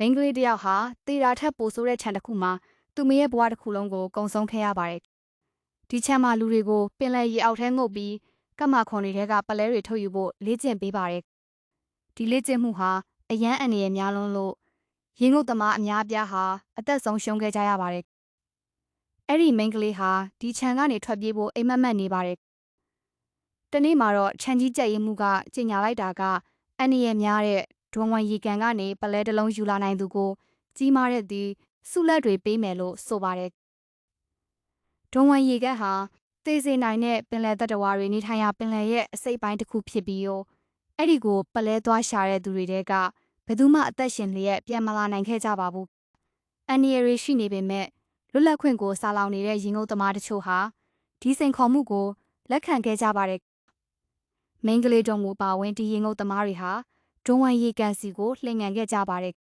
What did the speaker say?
မိန်းကလေးတယောက်ဟာတေတာထက်ပိုဆိုးတဲ့ခြံတစ်ခုမှာသူမရဲ့ဘဝတစ်ခုလုံးကိုကုံဆုံးခဲ့ရပါတယ်။ဒီခြံမှာလူတွေကိုပင်လယ်ရေအောက်ထဲငုပ်ပြီးကပ်မာခွန်တွေထဲကပလဲတွေထုတ်ယူဖို့လေ့ကျင့်ပေးပါတယ်။ဒီလေ့ကျင့်မှုဟာအရန်အန္တရာယ်များလွန်းလို့ရေငုပ်သမားအများအပြားဟာအသက်ဆုံးရှုံးခဲ့ကြရပါတယ်။အဲ့ဒီမိန်းကလေးဟာဒီခြံကနေထွက်ပြေးဖို့အိမ်မက်မက်နေပါတယ်။တနေ့မှာတော့ခြံကြီးကြက်ရင်မှုကကြေညာလိုက်တာကအန္တရာယ်များတဲ့ဒွန်ဝန်ရေကန်ကနေပလဲတစ်လုံးယူလာနိုင်သူကိုကြီးမားတဲ့ဒီဆုလက်တွေပေးမယ်လို့ဆိုပါတယ်။ဒွန်ဝန်ရေကန်ဟာသေစေနိုင်တဲ့ပင်လယ်သက်တဝါတွေနေထိုင်ရာပင်လယ်ရဲ့အစိတ်ပိုင်းတစ်ခုဖြစ်ပြီးရောအဲ့ဒီကိုပလဲသွားရှာတဲ့သူတွေတဲကဘယ်သူမှအသက်ရှင်လျက်ပြန်မလာနိုင်ခဲ့ကြပါဘူး။အန္တရာယ်တွေရှိနေပေမဲ့လွတ်လပ်ခွင့်ကိုစာလောင်နေတဲ့ရေငုပ်သမားတချို့ဟာဒီစိန်ခေါ်မှုကိုလက်ခံခဲ့ကြပါတယ်။မိန်းကလေးတုံးမူပါဝင်ဒီရေငုပ်သမားတွေဟာဒွန်ဝန်ရေကန်စီကိုလှည့်ငံခဲ့ကြပါတယ်